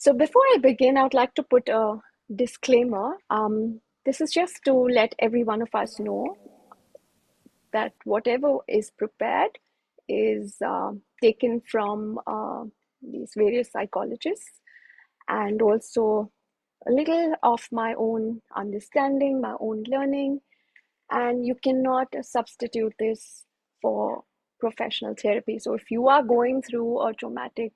So before I begin, I would like to put a disclaimer. This is just to let every one of us know that whatever is prepared is taken from these various psychologists, and also a little of my own understanding, my own learning, and you cannot substitute this for professional therapy. So if you are going through a traumatic,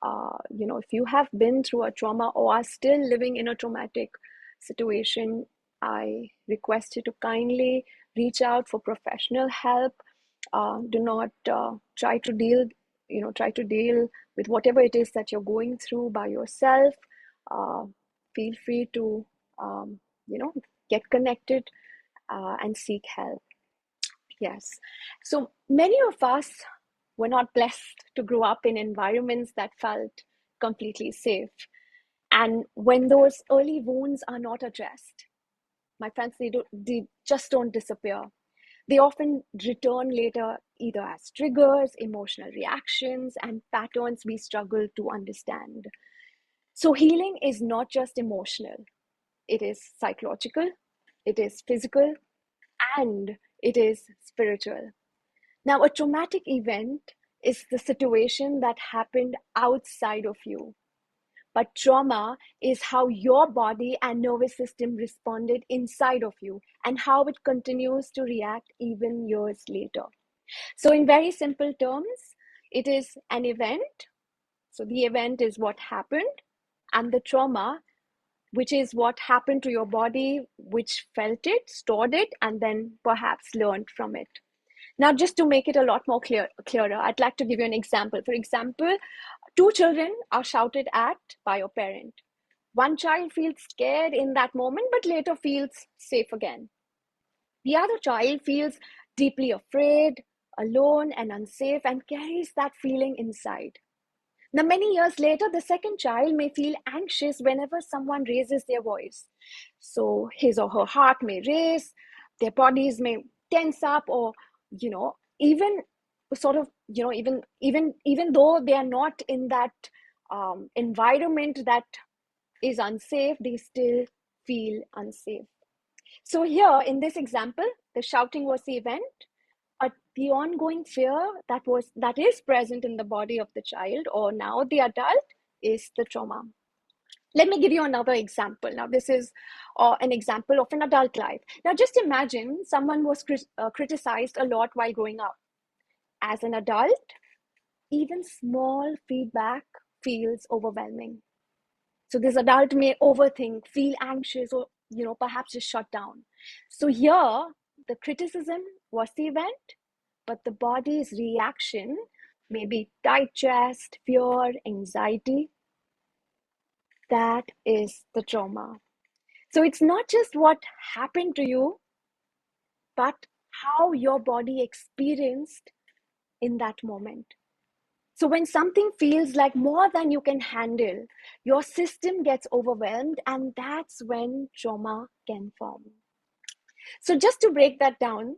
if you have been through a trauma or are still living in a traumatic situation, I request you to kindly reach out for professional help. Do not try to deal with whatever it is that you're going through by yourself. Uh, Feel free to, um, get connected and seek help. Yes. So many of us were not blessed to grow up in environments that felt completely safe. And when those early wounds are not addressed, my friends, they just don't disappear. They often return later, either as triggers, emotional reactions, and patterns we struggle to understand. So healing is not just emotional, it is psychological, it is physical, and it is spiritual. Now, a traumatic event is the situation that happened outside of you. But trauma is how your body and nervous system responded inside of you and how it continues to react even years later. So, in very simple terms, it is an event. So, the event is what happened, and the trauma, which is what happened to your body, which felt it, stored it, and then perhaps learned from it. Now, just to make it a lot more clearer, I'd like to give you an example. For example, two children are shouted at by your parent. One child feels scared in that moment, but later feels safe again. The other child feels deeply afraid, alone, and unsafe, and carries that feeling inside. Now, many years later, the second child may feel anxious whenever someone raises their voice. So his or her heart may race, their bodies may tense up, or even sort of even though they are not in that environment that is unsafe, they still feel unsafe. So here in this example, the shouting was the event, but the ongoing fear that is present in the body of the child or now the adult is the trauma. Let me give you another example. Now, this is an example of an adult life. Now, just imagine someone was criticized a lot while growing up. As an adult, even small feedback feels overwhelming. So this adult may overthink, feel anxious, or perhaps just shut down. So here, the criticism was the event, but the body's reaction may be tight chest, fear, anxiety. That is the trauma. So it's not just what happened to you, but how your body experienced in that moment. So when something feels like more than you can handle, your system gets overwhelmed, and that's when trauma can form. So just to break that down,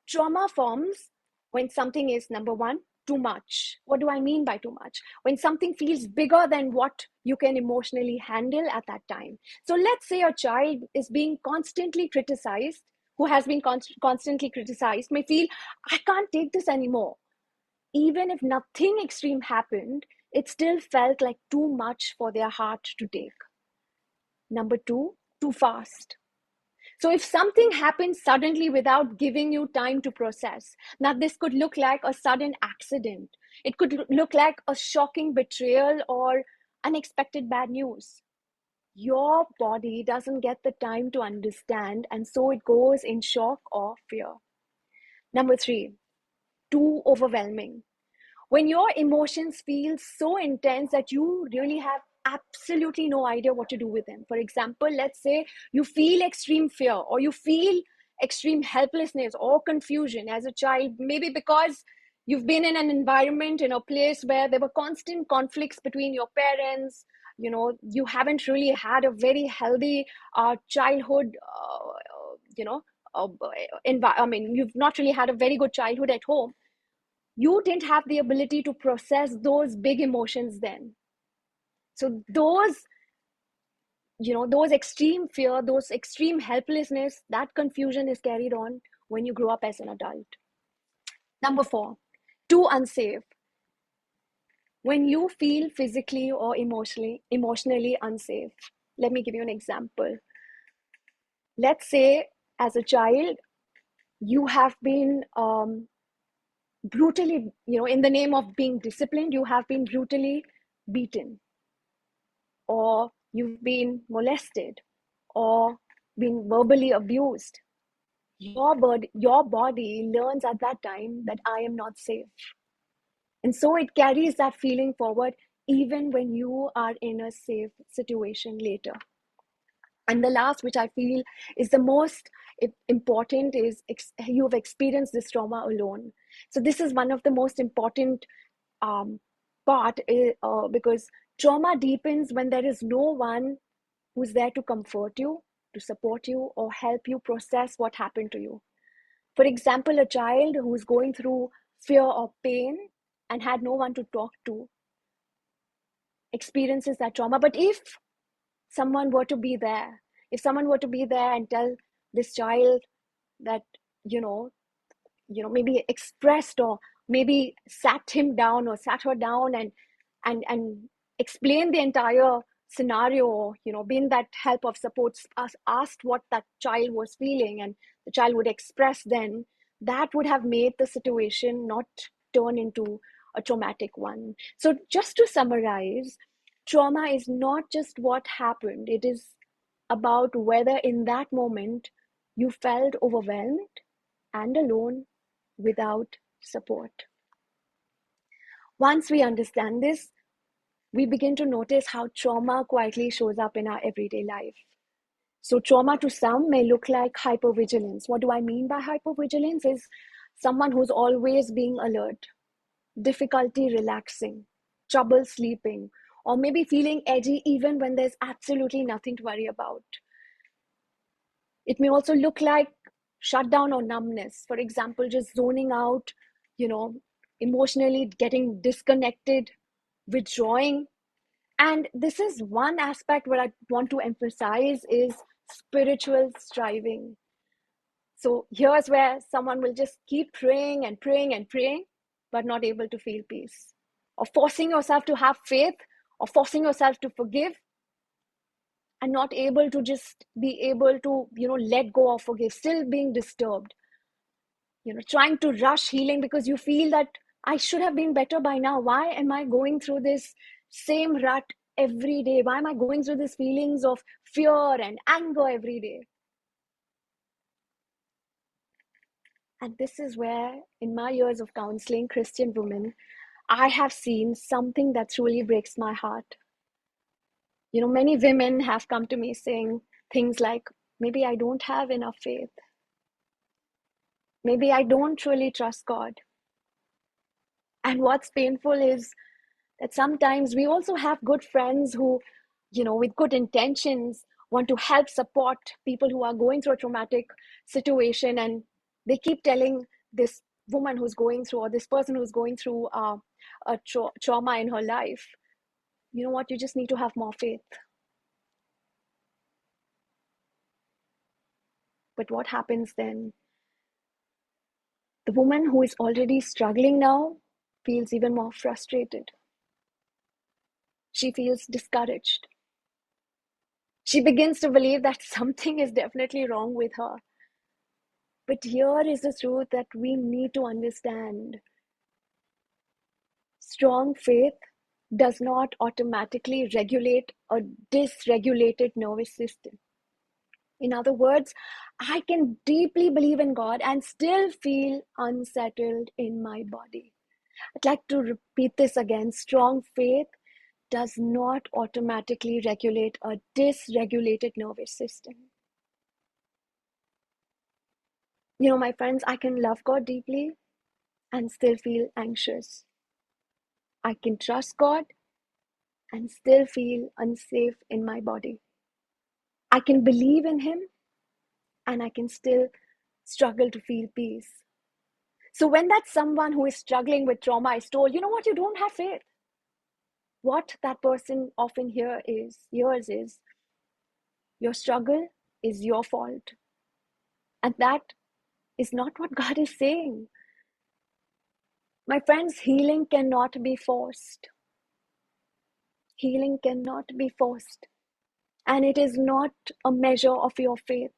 trauma forms when something is, number one, too much. What do I mean by too much? When something feels bigger than what you can emotionally handle at that time. So let's say a child is being constantly criticized, who has been constantly criticized, may feel, I can't take this anymore. Even if nothing extreme happened, it still felt like too much for their heart to take. Number two, too fast. So if something happens suddenly without giving you time to process, now this could look like a sudden accident. It could look like a shocking betrayal or unexpected bad news. Your body doesn't get the time to understand, and so it goes in shock or fear. Number three, too overwhelming. When your emotions feel so intense that you really have absolutely no idea what to do with them. For example, let's say you feel extreme fear, or you feel extreme helplessness or confusion as a child, maybe because you've been in an environment, in a place where there were constant conflicts between your parents. You haven't really had a very healthy childhood, you've not really had a very good childhood at home. You didn't have the ability to process those big emotions then. So those extreme fear, those extreme helplessness, that confusion is carried on when you grow up as an adult. Number 4, too unsafe. When you feel physically or emotionally unsafe. Let me give you an example. Let's say as a child, you have been brutally, in the name of being disciplined, you have been brutally beaten, or you've been molested, or been verbally abused. Your body learns at that time that I am not safe. And so it carries that feeling forward even when you are in a safe situation later. And the last, which I feel is the most important, is you've experienced this trauma alone. So this is one of the most important um, part, because trauma deepens when there is no one who's there to comfort you, to support you, or help you process what happened to you. For example, a child who's going through fear or pain and had no one to talk to experiences that trauma. But if someone were to be there, if someone were to be there and tell this child that, maybe expressed, or maybe sat him down or sat her down and explain the entire scenario, or been that help of support, asked what that child was feeling, and the child would express, then that would have made the situation not turn into a traumatic one. So just to summarize, trauma is not just what happened, it is about whether in that moment you felt overwhelmed and alone without support. Once we understand this, we begin to notice how trauma quietly shows up in our everyday life. So, trauma to some may look like hypervigilance. What do I mean by hypervigilance? Is someone who's always being alert, difficulty relaxing, trouble sleeping, or maybe feeling edgy even when there's absolutely nothing to worry about. It may also look like shutdown or numbness. For example, just zoning out, you know, emotionally getting disconnected, withdrawing. And this is one aspect where I want to emphasize is spiritual striving. So here's where someone will just keep praying and praying and praying, but not able to feel peace. Or forcing yourself to have faith, or forcing yourself to forgive, and not able to just be able to, let go or forgive, still being disturbed. Trying to rush healing because you feel that I should have been better by now. Why am I going through this same rut every day? Why am I going through these feelings of fear and anger every day? And this is where, in my years of counseling Christian women, I have seen something that truly breaks my heart. Many women have come to me saying things like, maybe I don't have enough faith. Maybe I don't really trust God. And what's painful is that sometimes we also have good friends who, with good intentions, want to help support people who are going through a traumatic situation. And they keep telling this woman who's going through, or this person who's going through a trauma in her life, you know what, you just need to have more faith. But what happens then? The woman who is already struggling now feels even more frustrated. She feels discouraged. She begins to believe that something is definitely wrong with her. But here is the truth that we need to understand. Strong faith does not automatically regulate a dysregulated nervous system. In other words, I can deeply believe in God and still feel unsettled in my body. I'd like to repeat this again. Strong faith does not automatically regulate a dysregulated nervous system. My friends, I can love God deeply and still feel anxious. I can trust God and still feel unsafe in my body. I can believe in Him and I can still struggle to feel peace. So when that someone who is struggling with trauma is told, you know what, you don't have faith, what that person often hears is, your struggle is your fault. And that is not what God is saying. My friends, healing cannot be forced. Healing cannot be forced. And it is not a measure of your faith.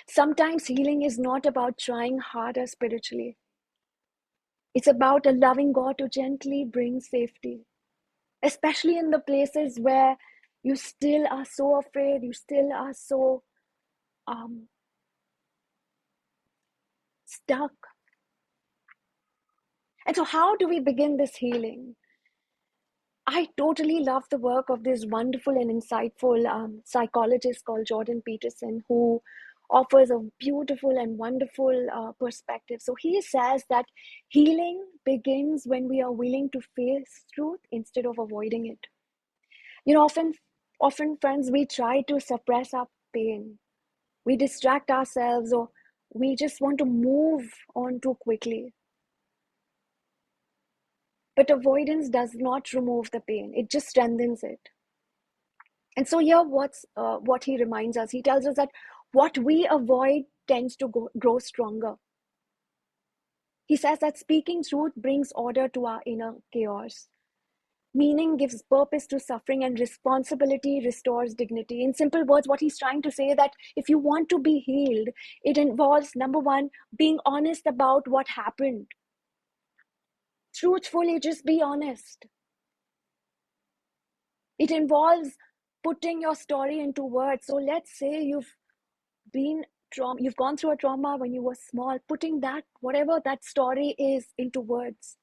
Sometimes healing is not about trying harder spiritually. It's about allowing God to gently bring safety, especially in the places where you still are so afraid, you still are so um, stuck. And so, how do we begin this healing? I totally love the work of this wonderful and insightful psychologist called Jordan Peterson, who offers a beautiful and wonderful perspective. So he says that healing begins when we are willing to face truth instead of avoiding it. You know, often friends, we try to suppress our pain. We distract ourselves, or we just want to move on too quickly. But avoidance does not remove the pain, it just strengthens it. And so here, what he reminds us, he tells us that what we avoid tends to grow stronger. He says that speaking truth brings order to our inner chaos. Meaning gives purpose to suffering, and responsibility restores dignity. In simple words, what he's trying to say that if you want to be healed, it involves, number one, being honest about what happened. Truthfully, just be honest. It involves putting your story into words. So let's say you've gone through a trauma when you were small, putting that, whatever that story is, into words.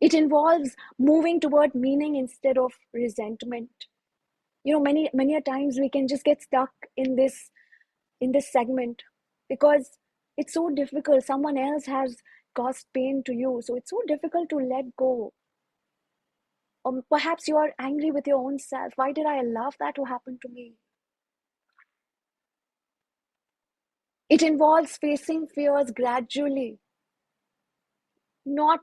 It involves moving toward meaning instead of resentment. You know, many a times we can just get stuck in this segment because it's so difficult. Someone else has caused pain to you, so it's so difficult to let go. Or perhaps you are angry with your own self. Why did I allow that to happen to me? It involves facing fears gradually, not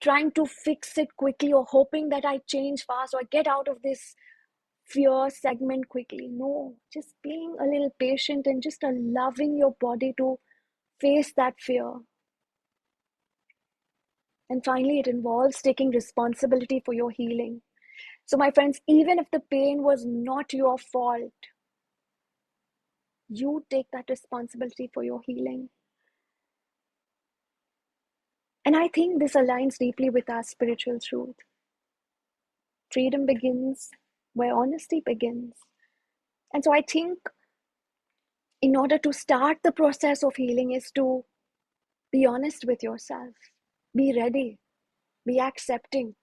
trying to fix it quickly or hoping that I change fast or I get out of this fear segment quickly. No, just being a little patient and just allowing your body to face that fear. And finally, it involves taking responsibility for your healing. So, my friends, even if the pain was not your fault, you take that responsibility for your healing. And I think this aligns deeply with our spiritual truth. Freedom begins where honesty begins. And so I think in order to start the process of healing is to be honest with yourself, be ready, be accepting,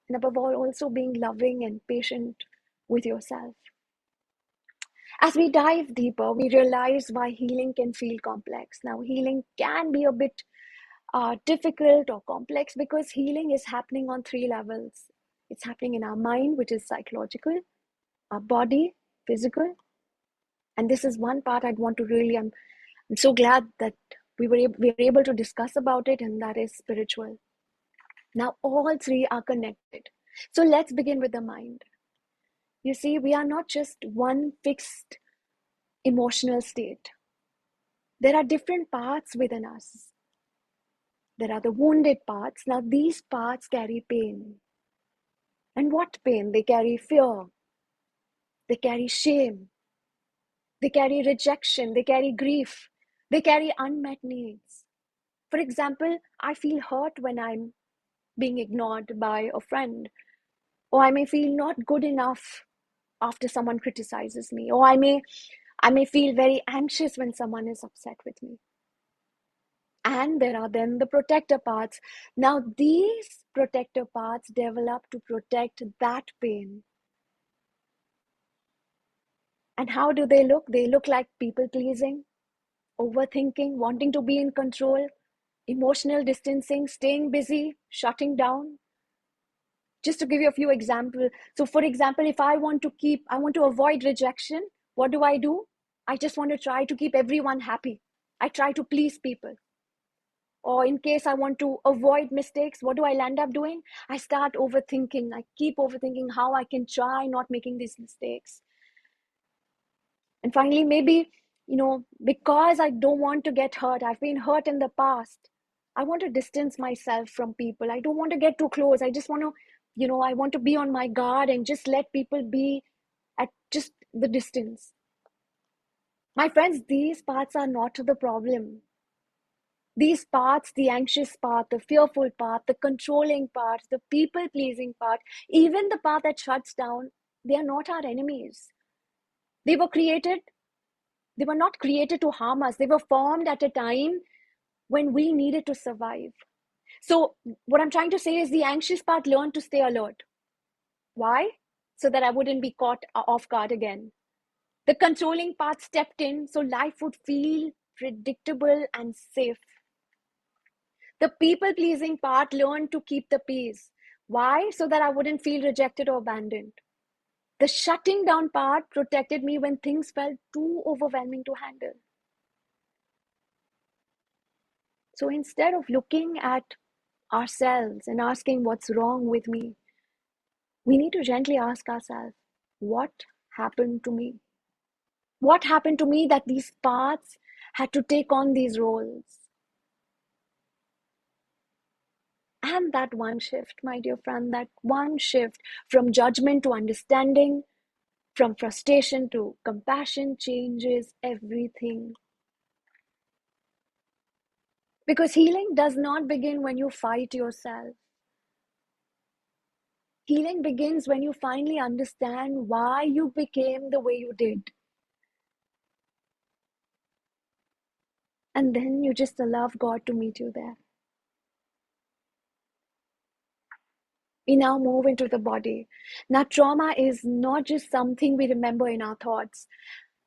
and above all, also being loving and patient with yourself. As we dive deeper, we realize why healing can feel complex. Now, healing can be a bit difficult or complex because healing is happening on three levels. It's happening in our mind, which is psychological, our body, physical, and this is one part I'd want to really, I'm so glad that we were able to discuss about it, and that is spiritual. Now, all three are connected. So let's begin with the mind. You see, we are not just one fixed emotional state. There are different parts within us. There are the wounded parts. Now, these parts carry pain. And what pain? They carry fear. They carry shame. They carry rejection. They carry grief. They carry unmet needs. For example, I feel hurt when I'm being ignored by a friend, or I may feel not good enough after someone criticizes me, or I may feel very anxious when someone is upset with me. And there are then the protector parts. Now, these protector parts develop to protect that pain. And how do they look? They look like people pleasing, overthinking, wanting to be in control, emotional distancing, staying busy, shutting down. Just to give you a few examples. So for example, if I want to avoid rejection, what do? I just want to try to keep everyone happy. I try to please people. Or in case I want to avoid mistakes, what do I end up doing? I start overthinking. I keep overthinking how I can try not making these mistakes. And finally, maybe, because I don't want to get hurt, I've been hurt in the past. I want to distance myself from people. I don't want to get too close. I just want to, I want to be on my guard and just let people be at just the distance. My friends, these parts are not the problem. These parts, the anxious part, the fearful part, the controlling part, the people pleasing part, even the part that shuts down, they are not our enemies. They were created, they were not created to harm us. They were formed at a time when we needed to survive. So, what I'm trying to say is the anxious part learned to stay alert. Why? So that I wouldn't be caught off guard again. The controlling part stepped in so life would feel predictable and safe. The people pleasing part learned to keep the peace. Why? So that I wouldn't feel rejected or abandoned. The shutting down part protected me when things felt too overwhelming to handle. So instead of looking at ourselves and asking what's wrong with me, we need to gently ask ourselves, what happened to me? What happened to me that these parts had to take on these roles? And that one shift, my dear friend, that one shift from judgment to understanding, from frustration to compassion changes everything. Because healing does not begin when you fight yourself. Healing begins when you finally understand why you became the way you did. And then you just allow God to meet you there. We now move into the body. Now, trauma is not just something we remember in our thoughts.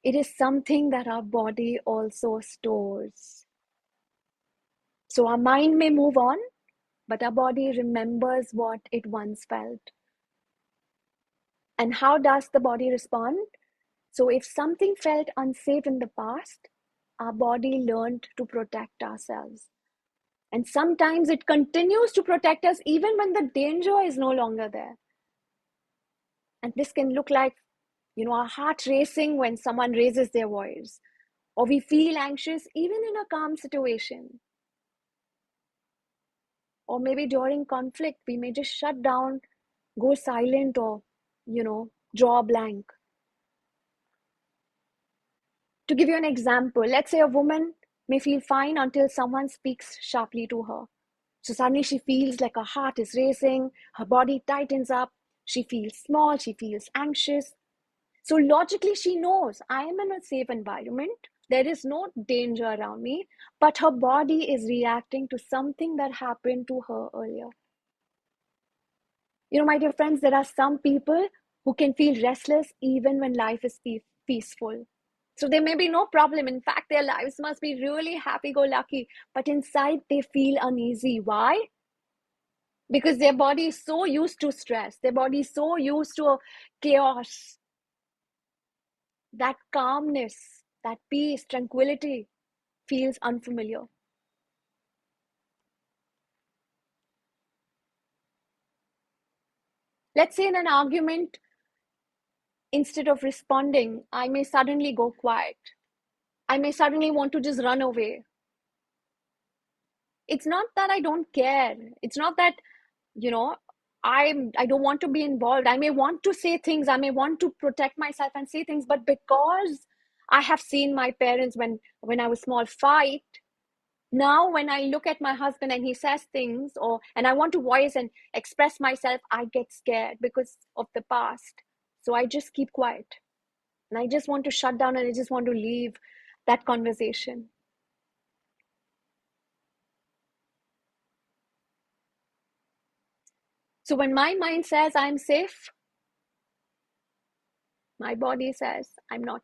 It is something that our body also stores. So our mind may move on, but our body remembers what it once felt. And how does the body respond? So if something felt unsafe in the past, our body learned to protect ourselves. And sometimes it continues to protect us even when the danger is no longer there. And this can look like, our heart racing when someone raises their voice, or we feel anxious even in a calm situation. Or maybe during conflict, we may just shut down, go silent, or, draw a blank. To give you an example, let's say a woman may feel fine until someone speaks sharply to her. So suddenly she feels like her heart is racing, her body tightens up, she feels small, she feels anxious. So logically, she knows I am in a safe environment. There is no danger around me, but her body is reacting to something that happened to her earlier. My dear friends, there are some people who can feel restless even when life is peaceful. So there may be no problem. In fact, their lives must be really happy-go-lucky, but inside they feel uneasy. Why? Because their body is so used to stress. Their body is so used to chaos. That calmness, that peace, tranquility feels unfamiliar. Let's say in an argument, instead of responding, I may suddenly go quiet. I may suddenly want to just run away. It's not that I don't care. It's not that, you know, I don't want to be involved. I may want to say things. I may want to protect myself and say things, but because I have seen my parents when I was small fight, now when I look at my husband and he says things and I want to voice and express myself, I get scared because of the past. So I just keep quiet. And I just want to shut down and I just want to leave that conversation. So when my mind says I'm safe, my body says I'm not.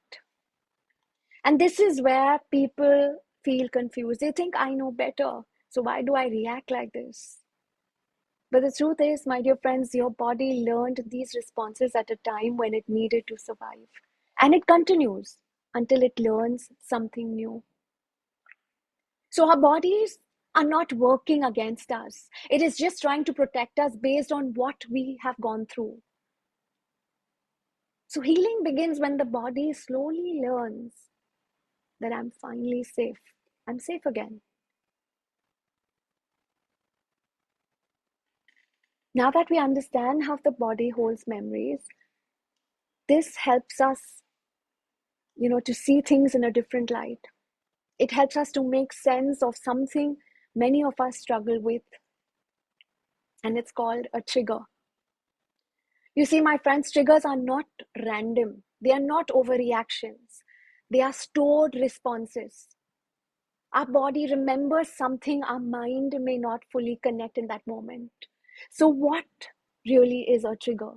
And this is where people feel confused. They think I know better. So why do I react like this? But the truth is, my dear friends, your body learned these responses at a time when it needed to survive. And it continues until it learns something new. So our bodies are not working against us. It is just trying to protect us based on what we have gone through. So healing begins when the body slowly learns that I'm finally safe. I'm safe again. Now that we understand how the body holds memories, this helps us, to see things in a different light. It helps us to make sense of something many of us struggle with, and it's called a trigger. You see, my friends, triggers are not random. They are not overreactions. They are stored responses. Our body remembers something our mind may not fully connect in that moment. So what really is a trigger?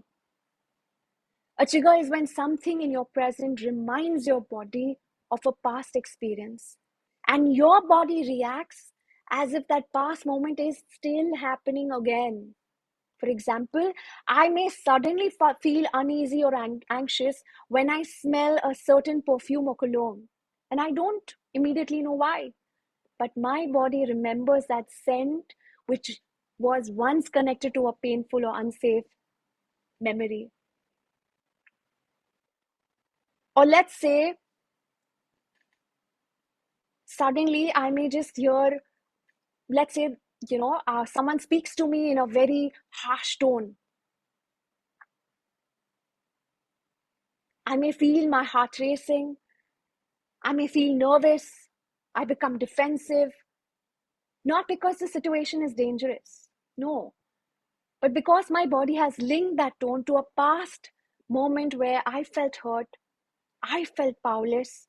A trigger is when something in your present reminds your body of a past experience, and your body reacts as if that past moment is still happening again. For example, I may suddenly feel uneasy or anxious when I smell a certain perfume or cologne, and I don't immediately know why. But my body remembers that scent, which was once connected to a painful or unsafe memory. Or let's say, suddenly I may just hear, let's say, someone speaks to me in a very harsh tone. I may feel my heart racing. I may feel nervous. I become defensive. Not because the situation is dangerous, no, but because my body has linked that tone to a past moment where I felt hurt, I felt powerless,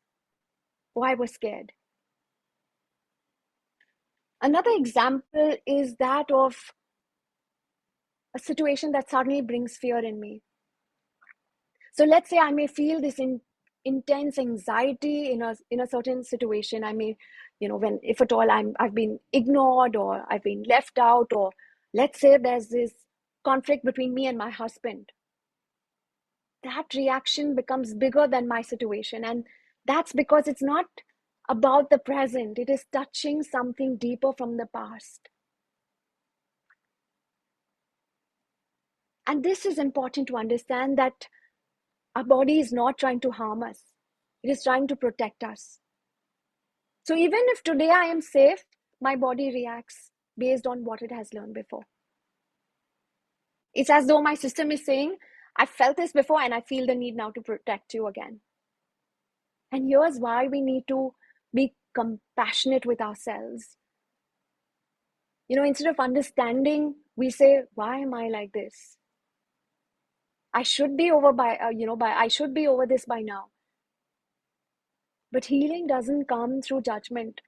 or I was scared. Another example is that of a situation that suddenly brings fear in me. So let's say I may feel this intense anxiety in a certain situation. I may, when if at all I've been ignored or I've been left out, or let's say there's this conflict between me and my husband. That reaction becomes bigger than my situation, and that's because it's not about the present. It is touching something deeper from the past. And this is important to understand, that our body is not trying to harm us. It is trying to protect us. So even if today I am safe, my body reacts based on what it has learned before. It's as though my system is saying, I felt this before and I feel the need now to protect you again. And here's why we need to be compassionate with ourselves. Instead of understanding, we say, why am I like this? I should be over I should be over this by now. But healing doesn't come through judgment.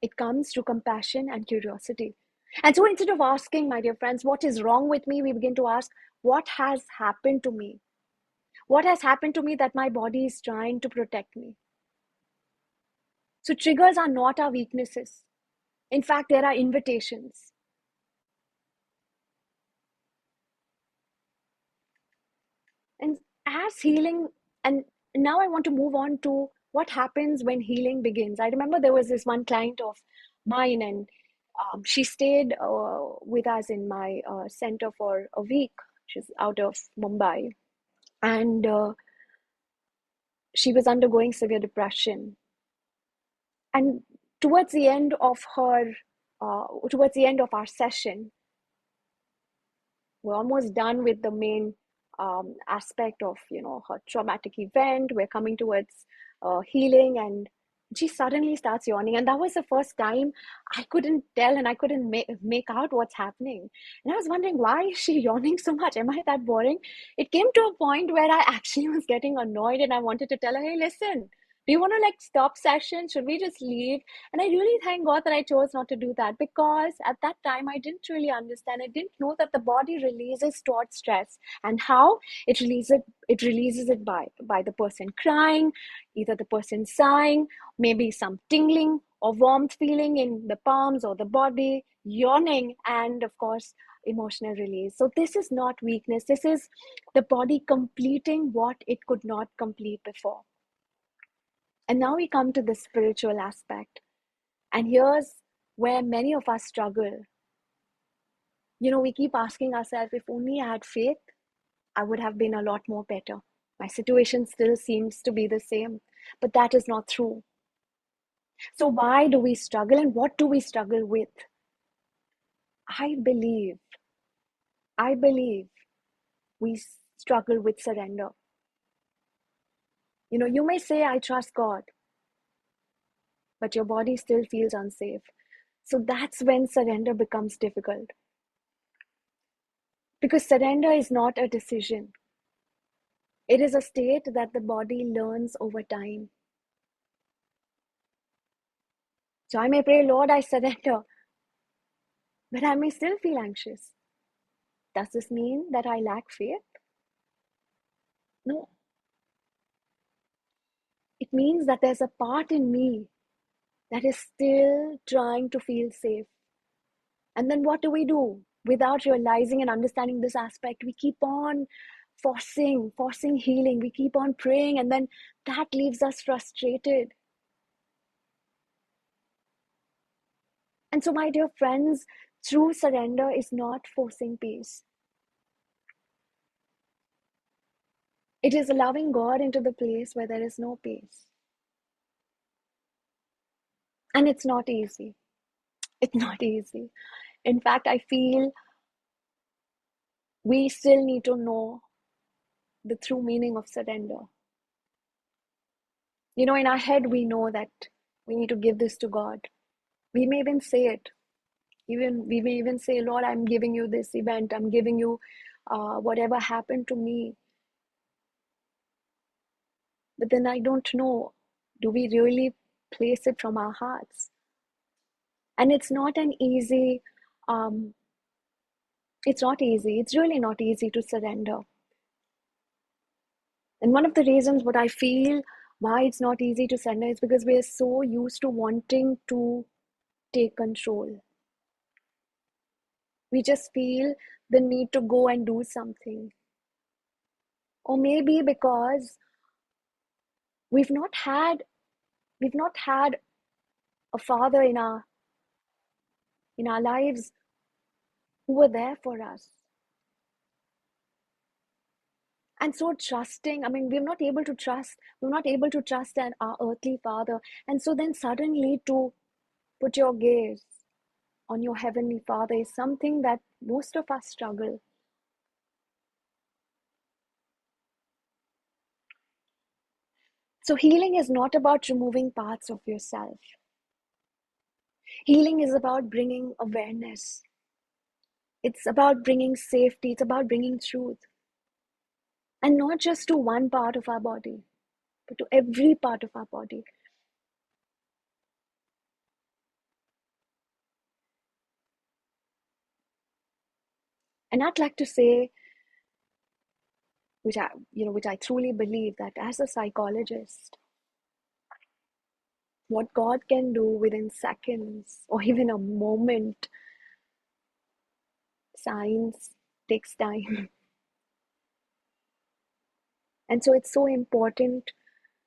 It comes through compassion and curiosity. And so instead of asking, my dear friends, what is wrong with me, we begin to ask, what has happened to me? What has happened to me that my body is trying to protect me? So triggers are not our weaknesses. In fact, there are invitations. And as healing, and now I want to move on to what happens when healing begins. I remember there was this one client of mine, and she stayed with us in my center for a week. She's out of Mumbai, and she was undergoing severe depression. And towards the end of towards the end of our session, we're almost done with the main aspect of her traumatic event. We're coming towards healing, and she suddenly starts yawning, and that was the first time I couldn't tell, and I couldn't make out what's happening. And I was wondering, why is she yawning so much? Am I that boring? It came to a point where I actually was getting annoyed, and I wanted to tell her, hey, listen, do you want to stop session? Should we just leave? And I really thank God that I chose not to do that, because at that time I didn't really understand. I didn't know that the body releases stored stress, and how it releases it by the person crying, either the person sighing, maybe some tingling or warmth feeling in the palms or the body, yawning, and of course emotional release. So this is not weakness. This is the body completing what it could not complete before. And now we come to the spiritual aspect. And here's where many of us struggle. We keep asking ourselves, if only I had faith, I would have been a lot more better. My situation still seems to be the same, but that is not true. So why do we struggle, and what do we struggle with? I believe we struggle with surrender. You may say, I trust God, but your body still feels unsafe. So that's when surrender becomes difficult. Because surrender is not a decision. It is a state that the body learns over time. So I may pray, Lord, I surrender, but I may still feel anxious. Does this mean that I lack faith? No. It means that there's a part in me that is still trying to feel safe. And then what do we do? Without realizing and understanding this aspect, we keep on forcing healing. We keep on praying, and then that leaves us frustrated. And so, my dear friends, true surrender is not forcing peace. It is allowing God into the place where there is no peace. And it's not easy. It's not easy. In fact, I feel we still need to know the true meaning of surrender. In our head, we know that we need to give this to God. We may even say it. We may even say, Lord, I'm giving you this event. I'm giving you whatever happened to me. But then I don't know, do we really place it from our hearts? And it's not an easy, it's not easy. It's really not easy to surrender. And one of the reasons what I feel why it's not easy to surrender is because we are so used to wanting to take control. We just feel the need to go and do something. Or maybe because we've not had a father in our lives who were there for us. And so trusting, we're not able to trust our earthly father. And so then suddenly to put your gaze on your heavenly father is something that most of us struggle. So healing is not about removing parts of yourself. Healing is about bringing awareness. It's about bringing safety. It's about bringing truth. And not just to one part of our body, but to every part of our body. And I'd like to say, which I truly believe, that as a psychologist, what God can do within seconds or even a moment, science takes time. And so it's so important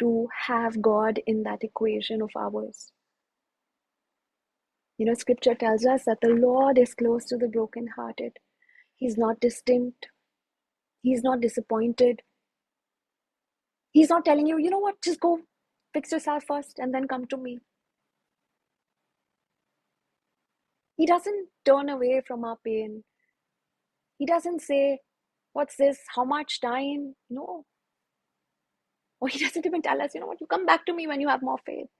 to have God in that equation of ours. Scripture tells us that the Lord is close to the brokenhearted. He's not distant. He's not disappointed. He's not telling you, you know what, just go fix yourself first and then come to me. He doesn't turn away from our pain. He doesn't say, what's this? How much time? No. Or he doesn't even tell us, you know what, you come back to me when you have more faith.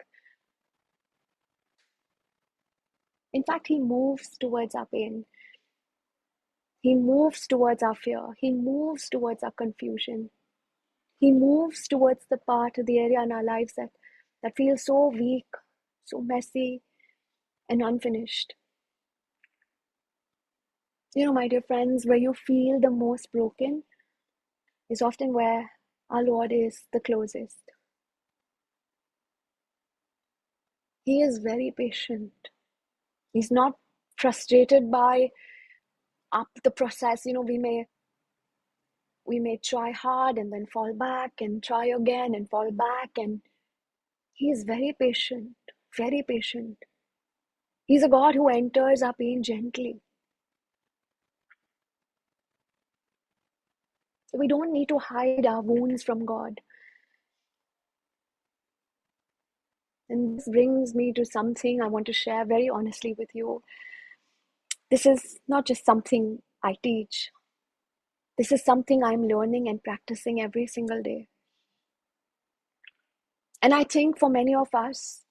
In fact, he moves towards our pain. He moves towards our fear. He moves towards our confusion. He moves towards the part of the area in our lives that feels so weak, so messy, and unfinished. My dear friends, where you feel the most broken is often where our Lord is the closest. He is very patient. He's not frustrated by the process. We may try hard and then fall back and try again and fall back, and he is very patient, very patient. He's a God who enters our pain gently. So we don't need to hide our wounds from God. And this brings me to something I want to share very honestly with you. This is not just something I teach. This is something I'm learning and practicing every single day. And I think for many of us,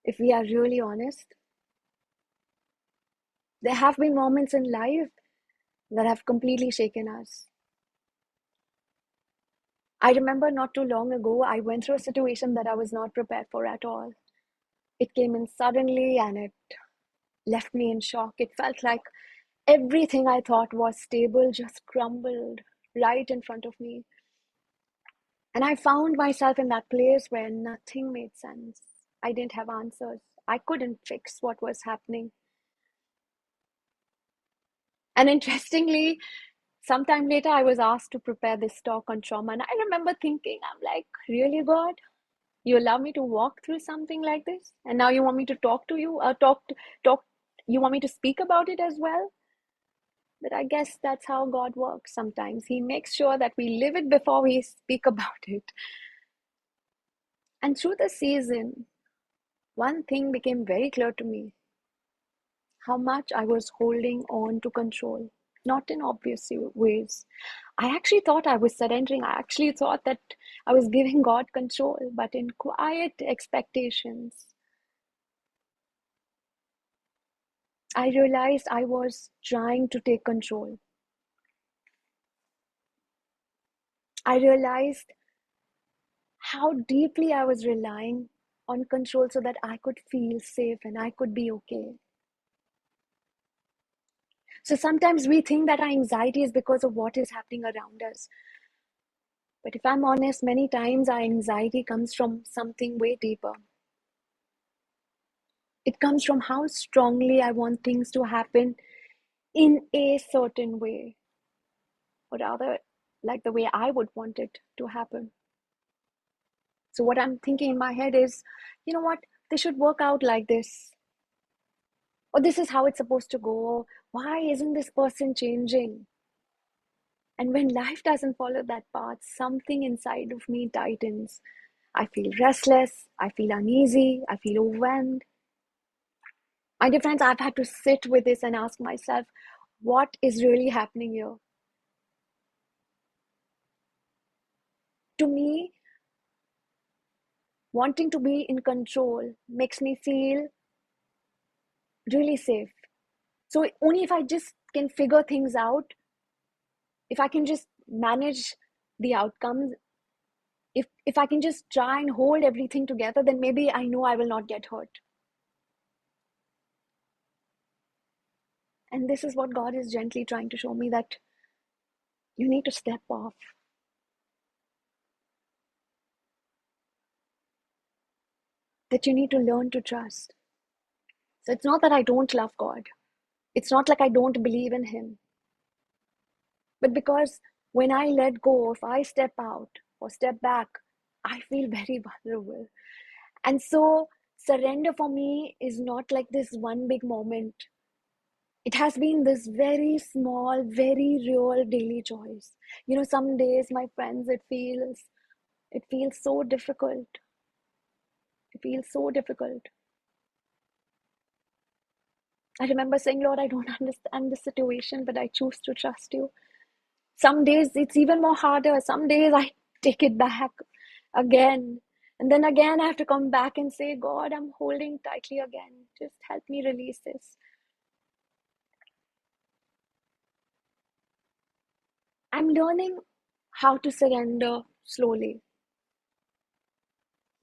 if we are really honest, there have been moments in life that have completely shaken us. I remember not too long ago, I went through a situation that I was not prepared for at all. It came in suddenly and it left me in shock. It felt like everything I thought was stable just crumbled right in front of me. And I found myself in that place where nothing made sense. I didn't have answers. I couldn't fix what was happening. And interestingly, sometime later, I was asked to prepare this talk on trauma. And I remember thinking, I'm like, really, God? You allow me to walk through something like this? And now you want me to talk to you? Talk, you want me to speak about it as well? But I guess that's how God works sometimes. He makes sure that we live it before we speak about it. And through the season, one thing became very clear to me: how much I was holding on to control, not in obvious ways. I actually thought I was surrendering. I actually thought that I was giving God control, but in quiet expectations, I realized I was trying to take control. I realized how deeply I was relying on control so that I could feel safe and I could be okay. So sometimes we think that our anxiety is because of what is happening around us. But if I'm honest, many times our anxiety comes from something way deeper. It comes from how strongly I want things to happen in a certain way, or rather, like the way I would want it to happen. So what I'm thinking in my head is, you know what, they should work out like this, or this is how it's supposed to go. Why isn't this person changing? And when life doesn't follow that path, something inside of me tightens. I feel restless, I feel uneasy, I feel overwhelmed. My dear friends, I've had to sit with this and ask myself, what is really happening here? To me, wanting to be in control makes me feel really safe. So only if I just can figure things out, if I can just manage the outcomes, if I can just try and hold everything together, then maybe I know I will not get hurt. And this is what God is gently trying to show me, that you need to step off. That you need to learn to trust. So it's not that I don't love God. It's not like I don't believe in Him. But because when I let go, if I step out or step back, I feel very vulnerable. And so surrender for me is not like this one big moment. It has been this very small, very real daily choice. Some days, my friends, it feels so difficult. It feels so difficult. I remember saying, Lord, I don't understand the situation, but I choose to trust you. Some days it's even more harder. Some days I take it back again. And then again, I have to come back and say, God, I'm holding tightly again. Just help me release this. I'm learning how to surrender slowly,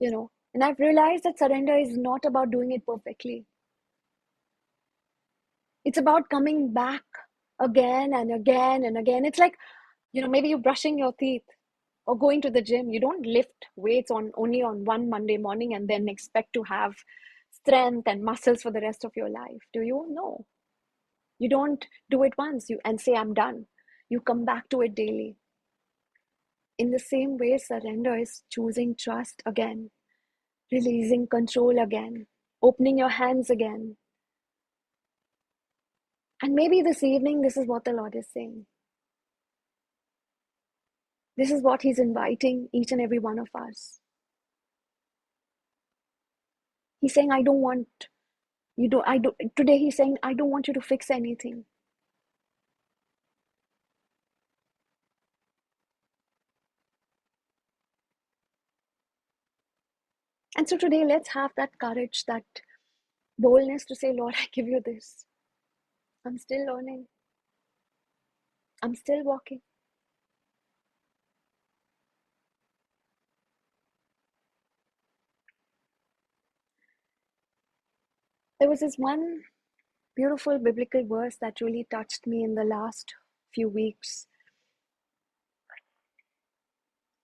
And I've realized that surrender is not about doing it perfectly. It's about coming back again and again and again. It's like, maybe you're brushing your teeth or going to the gym. You don't lift weights only on one Monday morning and then expect to have strength and muscles for the rest of your life. Do you? No. You don't do it once and say, I'm done. You come back to it daily. In the same way, surrender is choosing trust again, releasing control again, opening your hands again, And maybe this evening, this is what the Lord is saying. This is what He's inviting each and every one of us. He's saying, I don't want you to, today He's saying, I don't want you to fix anything. And so today, let's have that courage, that boldness to say, Lord, I give you this. I'm still learning. I'm still walking. There was this one beautiful biblical verse that really touched me in the last few weeks.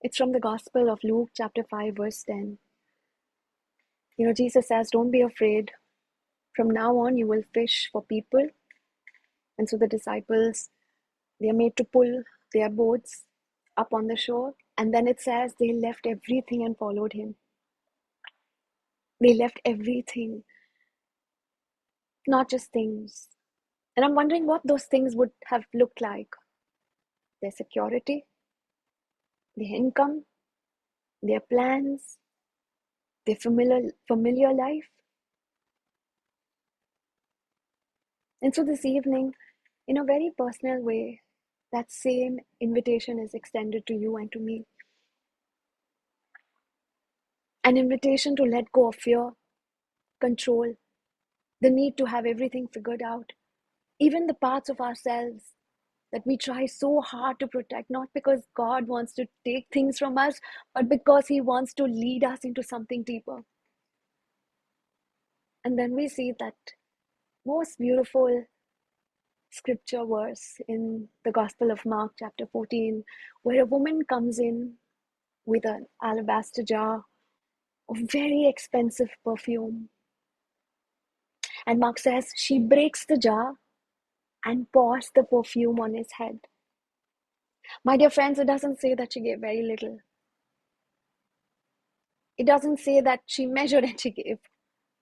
It's from the Gospel of Luke, chapter 5, verse 10. Jesus says, don't be afraid. From now on, you will fish for people. And so the disciples, they are made to pull their boats up on the shore. And then it says they left everything and followed Him. They left everything, not just things. And I'm wondering what those things would have looked like. Their security, their income, their plans, their familiar life. And so this evening, in a very personal way, that same invitation is extended to you and to me. An invitation to let go of fear, control, the need to have everything figured out, even the parts of ourselves that we try so hard to protect, not because God wants to take things from us, but because He wants to lead us into something deeper. And then we see that most beautiful scripture verse in the Gospel of Mark, chapter 14, where a woman comes in with an alabaster jar of very expensive perfume. And Mark says she breaks the jar and pours the perfume on His head. My dear friends, it doesn't say that she gave very little. It doesn't say that she measured and she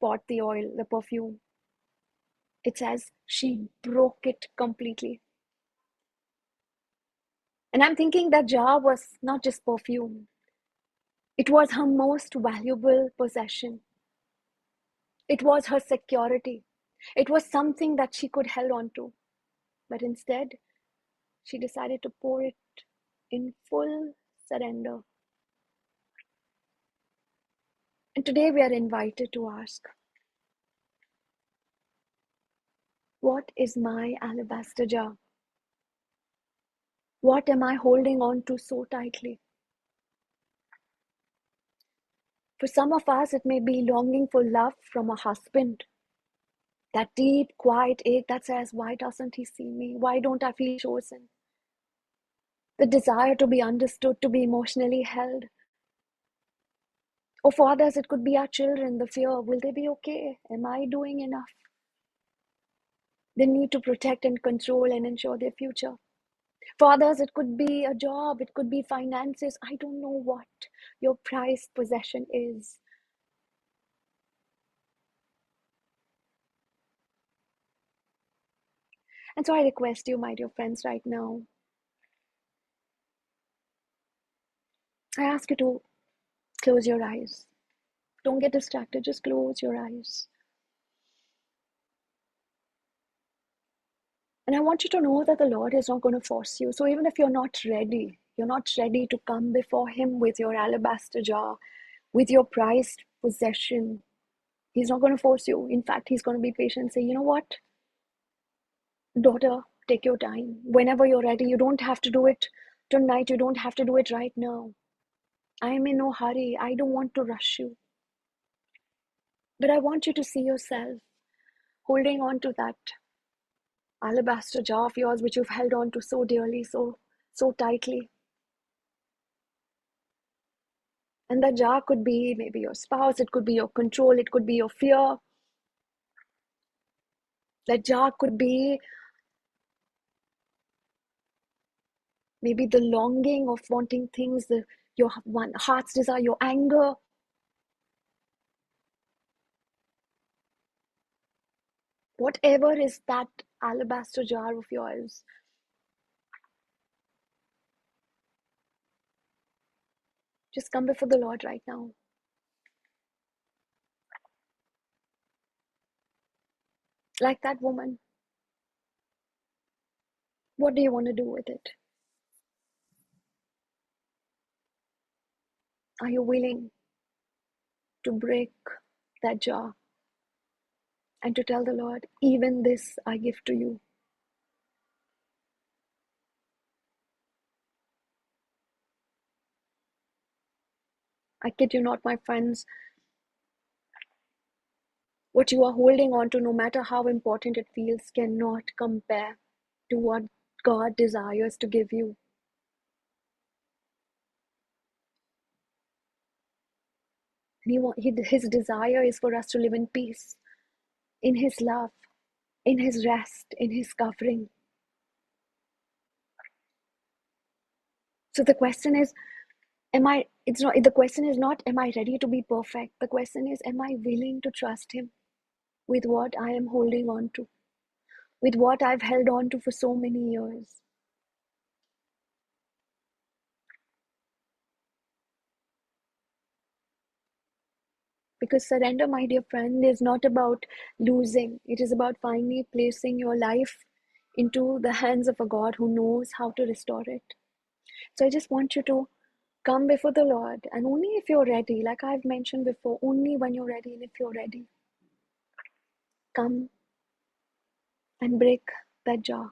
poured the oil, the perfume. It says she broke it completely. And I'm thinking that jar was not just perfume. It was her most valuable possession. It was her security. It was something that she could hold on to. But instead, she decided to pour it in full surrender. And today we are invited to ask, what is my alabaster jar? What am I holding on to so tightly? For some of us, it may be longing for love from a husband. That deep, quiet ache that says, why doesn't he see me? Why don't I feel chosen? The desire to be understood, to be emotionally held. Or for others, it could be our children, the fear, will they be okay? Am I doing enough? The need to protect and control and ensure their future. For others, it could be a job, it could be finances. I don't know what your prized possession is. And so I request you, my dear friends, right now, I ask you to close your eyes. Don't get distracted, just close your eyes. And I want you to know that the Lord is not going to force you. So even if you're not ready to come before Him with your alabaster jar, with your prized possession, He's not going to force you. In fact, He's going to be patient and say, you know what, daughter, take your time. Whenever you're ready, you don't have to do it tonight. You don't have to do it right now. I am in no hurry. I don't want to rush you. But I want you to see yourself holding on to that alabaster jar of yours, which you've held on to so dearly, so tightly. And that jar could be maybe your spouse, it could be your control, it could be your fear. That jar could be maybe the longing of wanting things, your heart's desire, your anger. Whatever is that alabaster jar of yours, just come before the Lord right now. Like that woman, what do you want to do with it? Are you willing to break that jar and to tell the Lord, even this I give to you? I kid you not, my friends, what you are holding on to, no matter how important it feels, cannot compare to what God desires to give you. His desire is for us to live in peace, in His love, in His rest, in His covering. So the question is, the question is not, am I ready to be perfect? The question is, am I willing to trust Him with what I am holding on to, with what I've held on to for so many years? Because surrender, my dear friend, is not about losing. It is about finally placing your life into the hands of a God who knows how to restore it. So I just want you to come before the Lord, and only if you're ready, like I've mentioned before, only when you're ready, and if you're ready, come and break that jar.